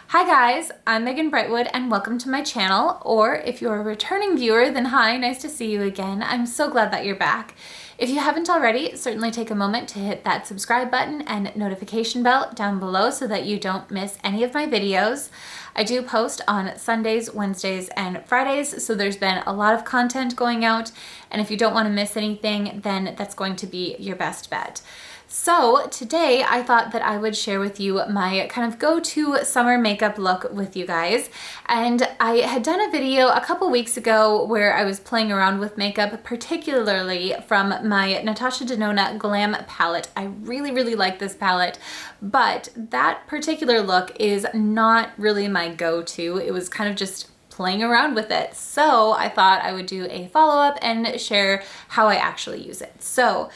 Hi guys, I'm Megan Brightwood and welcome to my channel, or if you're a returning viewer, then hi, nice to see you again. I'm so glad that you're back. If you haven't already, certainly take a moment to hit that subscribe button and notification bell down below so that you don't miss any of my videos. I do post on Sundays, Wednesdays, and Fridays, so there's been a lot of content going out, and if you don't want to miss anything, then that's going to be your best bet. So today I thought that I would share with you my kind of go-to summer makeup look with you guys. And I had done a video a couple weeks ago where I was playing around with makeup, particularly from my Natasha Denona Glam palette. I really like this palette, but that particular look is not really my go-to. It was kind of just playing around with it. So I thought I would do a follow-up and share how I actually use it. So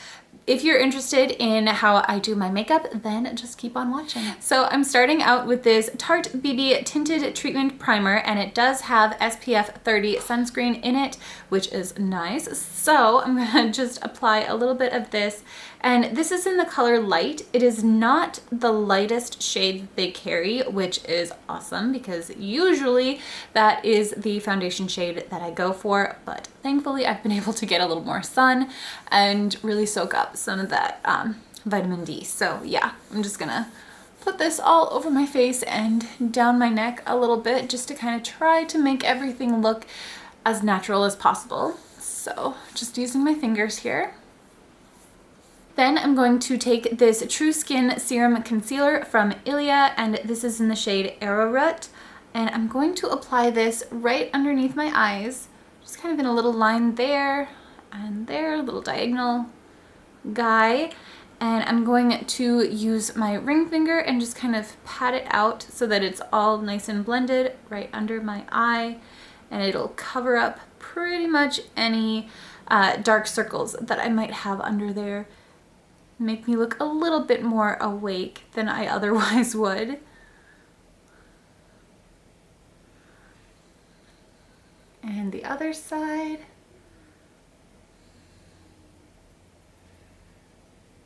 if you're interested in how I do my makeup, then just keep on watching. So I'm starting out with this Tarte BB Tinted Treatment Primer, and it does have SPF 30 sunscreen in it, which is nice. So I'm gonna just apply a little bit of this, and this is in the color Light. It is not the lightest shade that they carry, which is awesome because usually that is the foundation shade that I go for, but thankfully I've been able to get a little more sun and really soak up some of that vitamin D. So yeah, I'm just gonna put this all over my face and down my neck a little bit just to kind of try to make everything look as natural as possible. So just using my fingers here. Then I'm going to take this True Skin Serum Concealer from Ilia, and this is in the shade Arrowroot, and I'm going to apply this right underneath my eyes, just kind of in a little line there and there, a little diagonal guy. And I'm going to use my ring finger and just kind of pat it out so that it's all nice and blended right under my eye, and it'll cover up pretty much any dark circles that I might have under there. Make me look a little bit more awake than I otherwise would. And the other side.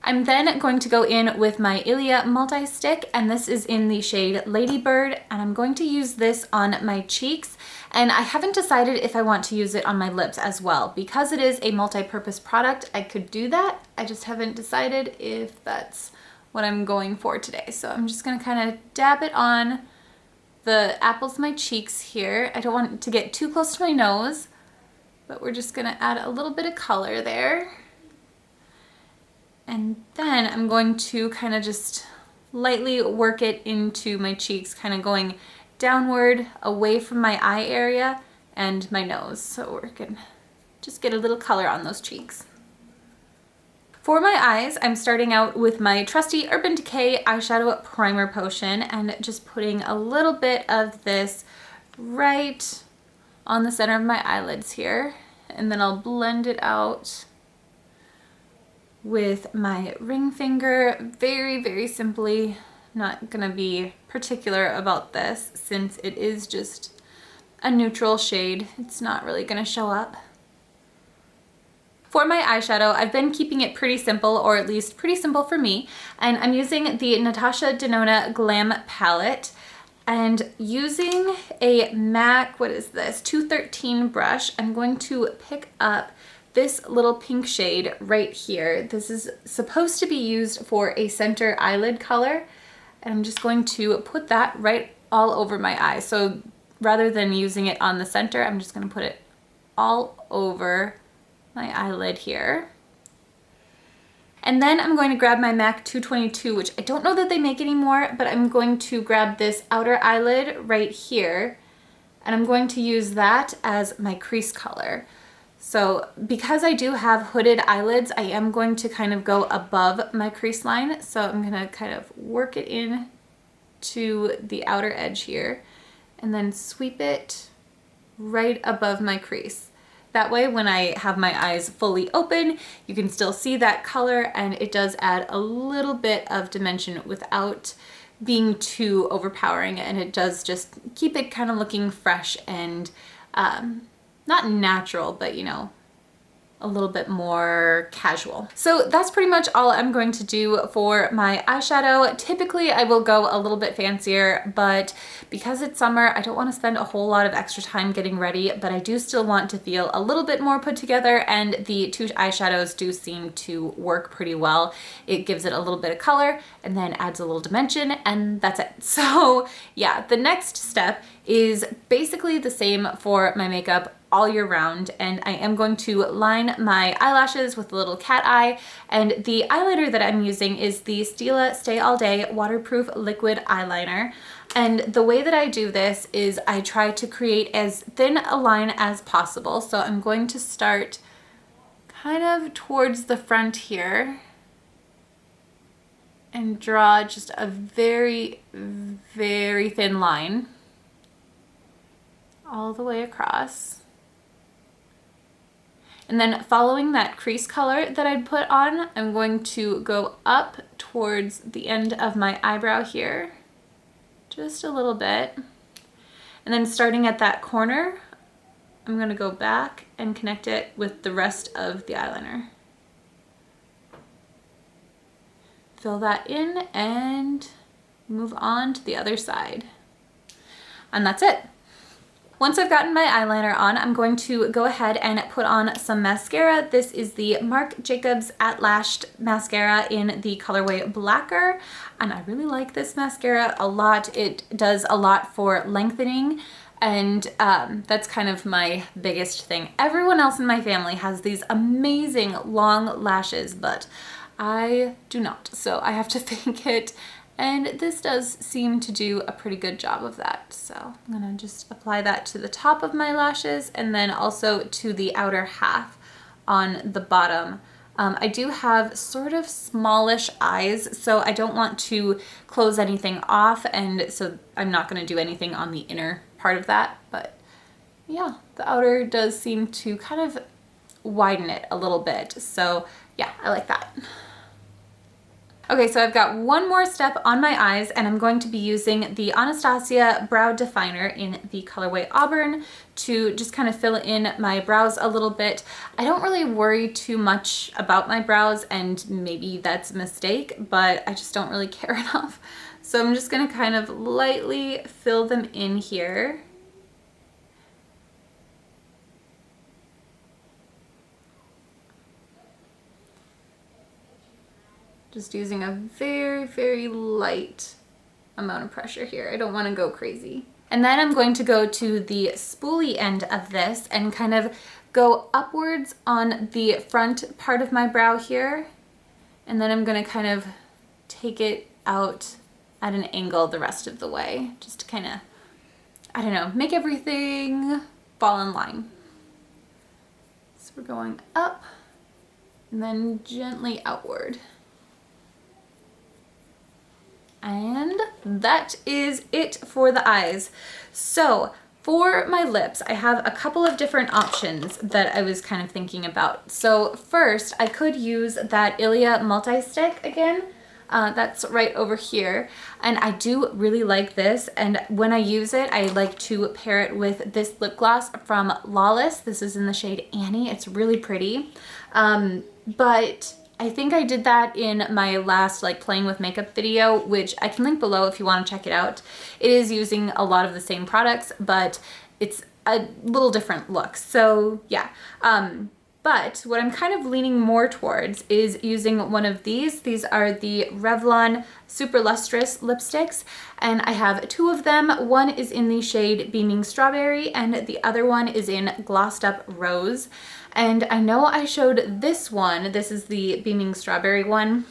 I'm then going to go in with my Ilia multi-stick, and this is in the shade Ladybird, and I'm going to use this on my cheeks, and I haven't decided if I want to use it on my lips as well. Because it is a multi-purpose product, I could do that. I just haven't decided if that's what I'm going for today. So I'm just gonna kind of dab it on the apples of my cheeks here. I don't want it to get too close to my nose, but we're just gonna add a little bit of color there. And then I'm going to kind of just lightly work it into my cheeks, kind of going downward away from my eye area and my nose. So we're gonna just get a little color on those cheeks. For my eyes, I'm starting out with my trusty Urban Decay Eyeshadow Primer Potion and just putting a little bit of this right on the center of my eyelids here. And then I'll blend it out with my ring finger, very simply. Not gonna be particular about this since it is just a neutral shade. It's not really gonna show up. For my eyeshadow, I've been keeping it pretty simple, or at least pretty simple for me, and I'm using the Natasha Denona Glam palette and using a MAC, what is this, 213 brush. I'm going to pick up this little pink shade right here. This is supposed to be used for a center eyelid color, and I'm just going to put that right all over my eye. So rather than using it on the center, I'm just gonna put it all over my eyelid here. And then I'm going to grab my MAC 222, which I don't know that they make anymore, but I'm going to grab this outer eyelid right here, and I'm going to use that as my crease color. So because I do have hooded eyelids, I am going to kind of go above my crease line. So I'm gonna kind of work it in to the outer edge here and then sweep it right above my crease. That way when I have my eyes fully open, you can still see that color, and it does add a little bit of dimension without being too overpowering, and it does just keep it kind of looking fresh and not natural, but you know, a little bit more casual. So that's pretty much all I'm going to do for my eyeshadow. Typically I will go a little bit fancier, but because it's summer, I don't want to spend a whole lot of extra time getting ready, but I do still want to feel a little bit more put together, and the two eyeshadows do seem to work pretty well. It gives it a little bit of color and then adds a little dimension, and that's it. So yeah, the next step is basically the same for my makeup all year round, and I am going to line my eyelashes with a little cat eye, and the eyeliner that I'm using is the Stila Stay All Day Waterproof Liquid Eyeliner. And the way that I do this is I try to create as thin a line as possible. So I'm going to start kind of towards the front here and draw just a very, very thin line all the way across. And then following that crease color that I'd put on, I'm going to go up towards the end of my eyebrow here, just a little bit. And then starting at that corner, I'm gonna go back and connect it with the rest of the eyeliner. Fill that in and move on to the other side. And that's it. Once I've gotten my eyeliner on, I'm going to go ahead and put on some mascara. This is the Marc Jacobs At Lashed mascara in the colorway Blacker, and I really like this mascara a lot. It does a lot for lengthening, and that's kind of my biggest thing. Everyone else in my family has these amazing long lashes, but I do not, so I have to fake it. And this does seem to do a pretty good job of that. So I'm gonna just apply that to the top of my lashes and then also to the outer half on the bottom. I do have sort of smallish eyes, so I don't want to close anything off, and so I'm not gonna do anything on the inner part of that. But yeah, the outer does seem to kind of widen it a little bit. So yeah, I like that. Okay, so I've got one more step on my eyes, and I'm going to be using the Anastasia Brow Definer in the colorway Auburn to just kind of fill in my brows a little bit. I don't really worry too much about my brows, and maybe that's a mistake, but I just don't really care enough. So I'm just gonna kind of lightly fill them in here. Just using a very, very light amount of pressure here. I don't want to go crazy. And then I'm going to go to the spoolie end of this and kind of go upwards on the front part of my brow here. And then I'm going to kind of take it out at an angle the rest of the way, just to kind of, I don't know, make everything fall in line. So we're going up and then gently outward. And that is it for the eyes. So for my lips, I have a couple of different options that I was kind of thinking about. So first, I could use that Ilia multi-stick again. That's right over here. And I do really like this. And when I use it, I like to pair it with this lip gloss from Lawless. This is in the shade Annie. It's really pretty. But I think I did that in my last playing with makeup video, which I can link below if you want to check it out. It is using a lot of the same products, but it's a little different look. So yeah, but what I'm kind of leaning more towards is using one of these. These are the Revlon Super Lustrous lipsticks, and I have two of them. One is in the shade Beaming Strawberry, and the other one is in Glossed Up Rose. And I know I showed this one, this is the Beaming Strawberry one,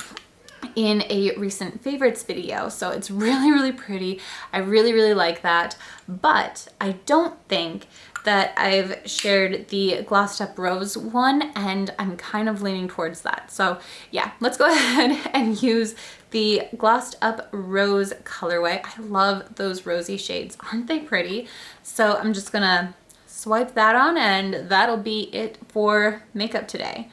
in a recent favorites video. So it's really, really pretty. I really, really like that. But I don't think that I've shared the Glossed Up Rose one, and I'm kind of leaning towards that. So yeah, let's go ahead and use the Glossed Up Rose colorway. I love those rosy shades. Aren't they pretty? So I'm just gonna swipe that on, and that'll be it for makeup today.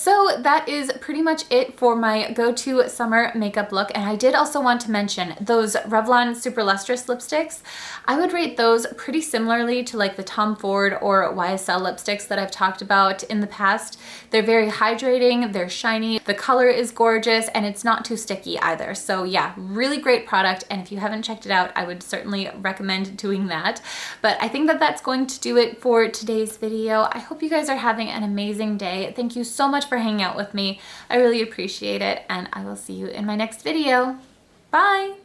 So that is pretty much it for my go-to summer makeup look. And I did also want to mention those Revlon Super Lustrous lipsticks. I would rate those pretty similarly to like the Tom Ford or YSL lipsticks that I've talked about in the past. They're very hydrating, they're shiny, the color is gorgeous, and it's not too sticky either. So yeah, really great product. And if you haven't checked it out, I would certainly recommend doing that. But I think that that's going to do it for today's video. I hope you guys are having an amazing day. Thank you so much for hanging out with me. I really appreciate it, and I will see you in my next video. Bye!